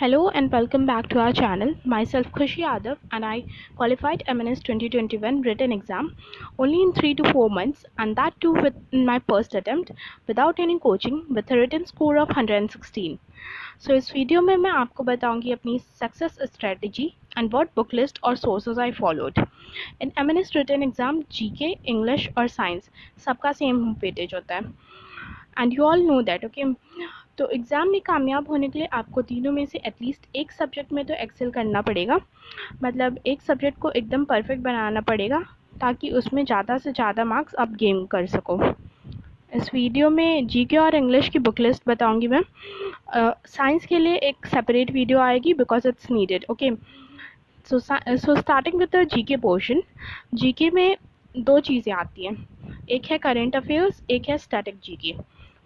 Hello and welcome back to our channel. Myself Khushi Yadav and I qualified MNS 2021 written exam only in 3 to 4 months, and that too with my first attempt without any coaching with a written score of 116. So इस video में मैं आपको बताऊंगी अपनी success strategy and what book list और sources I followed. In MNS written exam GK, English और Science सबका same weightage होता है and you all know that okay. तो एग्ज़ाम में कामयाब होने के लिए आपको तीनों में से एटलीस्ट एक सब्जेक्ट में तो एक्सेल करना पड़ेगा. मतलब एक सब्जेक्ट को एकदम परफेक्ट बनाना पड़ेगा ताकि उसमें ज़्यादा से ज़्यादा मार्क्स आप गेन कर सको. इस वीडियो में जीके और इंग्लिश की बुक लिस्ट बताऊंगी मैं. साइंस के लिए एक सेपरेट वीडियो आएगी because it's needed. Okay, so starting with the GK portion. GK में दो चीज़ें आती हैं, एक है करंट अफेयर्स, एक है static GK.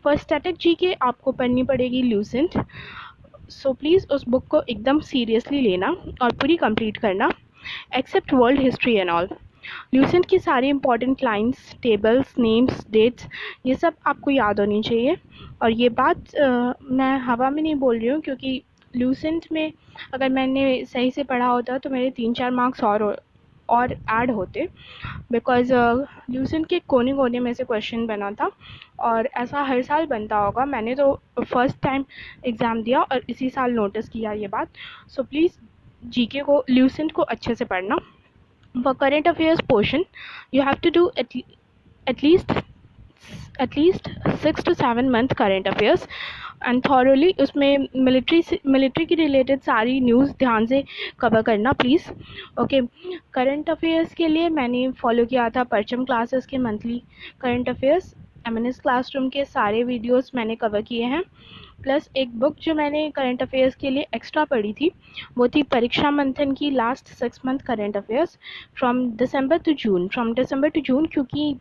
For static GK आपको पढ़नी पड़ेगी ल्यूसेंट. सो प्लीज़ उस बुक को एकदम सीरियसली लेना और पूरी कंप्लीट करना, except world history and all. Lucent की सारी important lines, tables, names, dates, ये सब आपको याद होनी चाहिए. और ये बात मैं हवा में नहीं बोल रही हूँ, क्योंकि ल्यूसेंट में अगर मैंने सही से पढ़ा होता तो मेरे 3-4 मार्क्स और ऐड होते, बिकॉज ल्यूसेंट के कोने कोने में से क्वेश्चन बना था और ऐसा हर साल बनता होगा. मैंने तो फर्स्ट टाइम एग्ज़ाम दिया और इसी साल नोटिस किया ये बात. सो प्लीज़ जीके को, ल्यूसेंट को अच्छे से पढ़ना. For current affairs portion you have to do at least 6 to 7 month current affairs and thoroughly. उसमें मिलिट्री की रिलेटेड सारी न्यूज़ ध्यान से कवर करना प्लीज़. ओके, करंट अफेयर्स के लिए मैंने फॉलो किया था परचम क्लासेस के monthly current affairs. MNS classroom के सारे वीडियोस मैंने कवर किए हैं. प्लस एक बुक जो मैंने करंट अफेयर्स के लिए एक्स्ट्रा पढ़ी थी वो थी परीक्षा मंथन की last 6 month current affairs from December to June, क्योंकि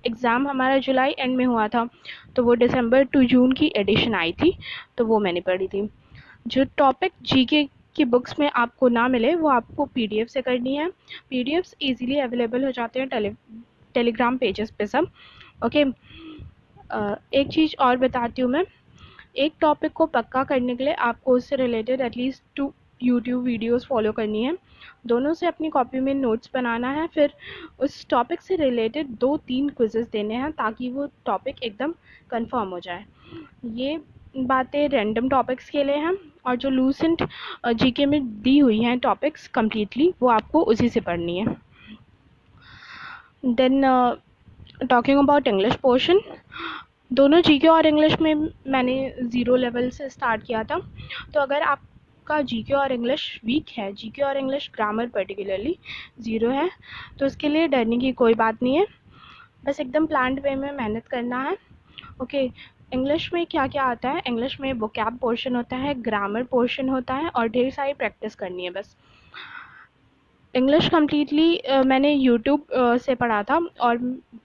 एग्ज़ाम हमारा जुलाई एंड में हुआ था तो वो दिसंबर टू जून की एडिशन आई थी, तो वो मैंने पढ़ी थी. जो टॉपिक जीके की बुक्स में आपको ना मिले वो आपको पीडीएफ से करनी है. पीडीएफ्स इजीली अवेलेबल हो जाते हैं टेलीग्राम पेजेस पे सब. ओके, एक चीज़ और बताती हूँ मैं. एक टॉपिक को पक्का करने के लिए आपको उससे related at least 2 YouTube videos follow करनी है. दोनों से अपनी कॉपी में नोट्स बनाना है, फिर उस टॉपिक से रिलेटेड 2-3 क्विज़ेस देने हैं ताकि वो टॉपिक एकदम कंफर्म हो जाए. ये बातें रैंडम टॉपिक्स के लिए हैं और जो लूसेंट जीके में दी हुई हैं टॉपिक्स कम्प्लीटली, वो आपको उसी से पढ़नी है. Then talking about English portion, दोनों जीके और इंग्लिश में मैंने 0 लेवल से स्टार्ट किया था. तो अगर आपका जीके और इंग्लिश वीक है, जीके और इंग्लिश ग्रामर पर्टिकुलरली 0 है, तो उसके लिए डरने की कोई बात नहीं है. बस एकदम प्लान्ड वे में मेहनत करना है. ओके, इंग्लिश में क्या क्या आता है? इंग्लिश में वोकैब पोर्शन होता है, ग्रामर पोर्शन होता है और ढेर सारी प्रैक्टिस करनी है बस. इंग्लिश कम्प्लीटली मैंने यूट्यूब से पढ़ा था और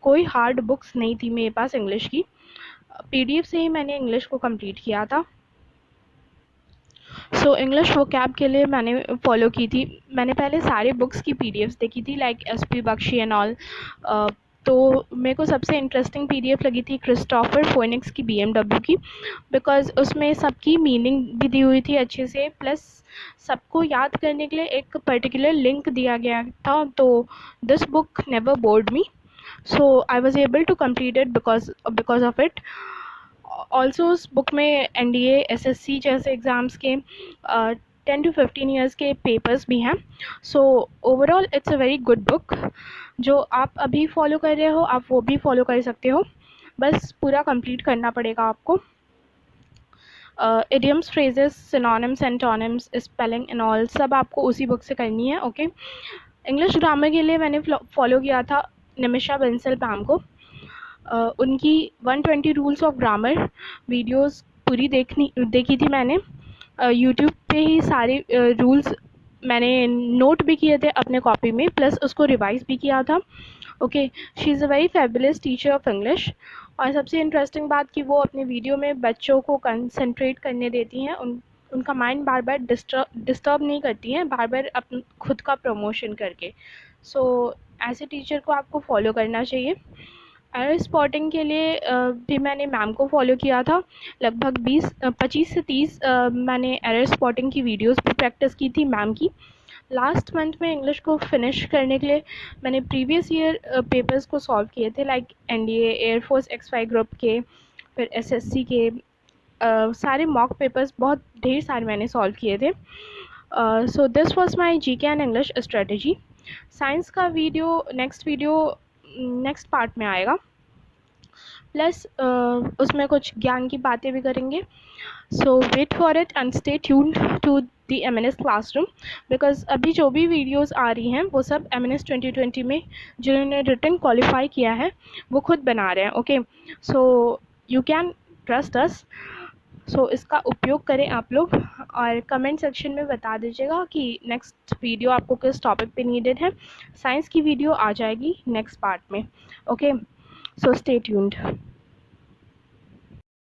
कोई हार्ड बुक्स नहीं थी मेरे पास इंग्लिश की. पीडीएफ से ही मैंने इंग्लिश को कंप्लीट किया था. सो इंग्लिश वोकैब के लिए मैंने फॉलो की थी, मैंने पहले सारे बुक्स की पीडीएफ्स देखी थी like SP Bakshi and all. तो मेरे को सबसे इंटरेस्टिंग पीडीएफ लगी थी क्रिस्टोफर फोनिक्स की बीएमडब्ल्यू की, बिकॉज उसमें सबकी मीनिंग भी दी हुई थी अच्छे से, प्लस सबको याद करने के लिए एक पर्टिकुलर लिंक दिया गया था. तो this book never bored me, so I was able to complete it because of it. Also उस बुक में एनडीए, एसएससी जैसे एग्ज़ाम्स के 10 to 15 ईयर्स के पेपर्स भी हैं. So overall it's a very good book. जो आप अभी फॉलो कर रहे हो आप वो भी फॉलो कर सकते हो, बस पूरा कंप्लीट करना पड़ेगा आपको. Idioms, phrases, synonyms, antonyms, spelling and all सब आपको उसी बुक से करनी है. ओके, इंग्लिश ग्रामर के लिए मैंने फॉलो किया था निमिषा बंसल पैम को. उनकी 120 रूल्स ऑफ ग्रामर वीडियोस पूरी देखी थी मैंने. यूट्यूब पे ही सारे रूल्स मैंने नोट भी किए थे अपने कॉपी में, प्लस उसको रिवाइज भी किया था. Okay, she is a very fabulous teacher of English. और सबसे इंटरेस्टिंग बात कि वो अपने वीडियो में बच्चों को कंसंट्रेट करने देती हैं, उनका माइंड बार बार डिस्टर्ब नहीं करती हैं बार बार खुद का प्रमोशन करके. सो ऐसे टीचर को आपको फॉलो करना चाहिए. एरर स्पॉटिंग के लिए भी मैंने मैम को फॉलो किया था। लगभग 25 से 30 मैंने एरर स्पॉटिंग की वीडियोस भी प्रैक्टिस की थी मैम की। लास्ट मंथ में इंग्लिश को फिनिश करने के लिए मैंने प्रीवियस ईयर पेपर्स को सॉल्व किए थे, लाइक एनडीए, एयरफोर्स एक्स5 ग्रुप के, फिर एसएससी के सारे मॉक पेपर्स, बहुत ढेर सारे मैंने सॉल्व किए थे। So this was my GK and English strategy. Science का वीडियो नेक्स्ट पार्ट में आएगा, प्लस उसमें कुछ ज्ञान की बातें भी करेंगे। So wait for it and stay tuned to the MNS classroom, because अभी जो भी वीडियोस आ रही हैं वो सब एमएनएस 2020 में जिन्होंने रिटन क्वालिफाई किया है वो खुद बना रहे हैं। Okay, so you can trust us. So इसका उपयोग करें आप लोग, और कमेंट सेक्शन में बता दीजिएगा कि नेक्स्ट वीडियो आपको किस टॉपिक पे नीडेड है। साइंस की वीडियो आ जाएगी नेक्स्ट पार्ट में। Okay, so stay tuned.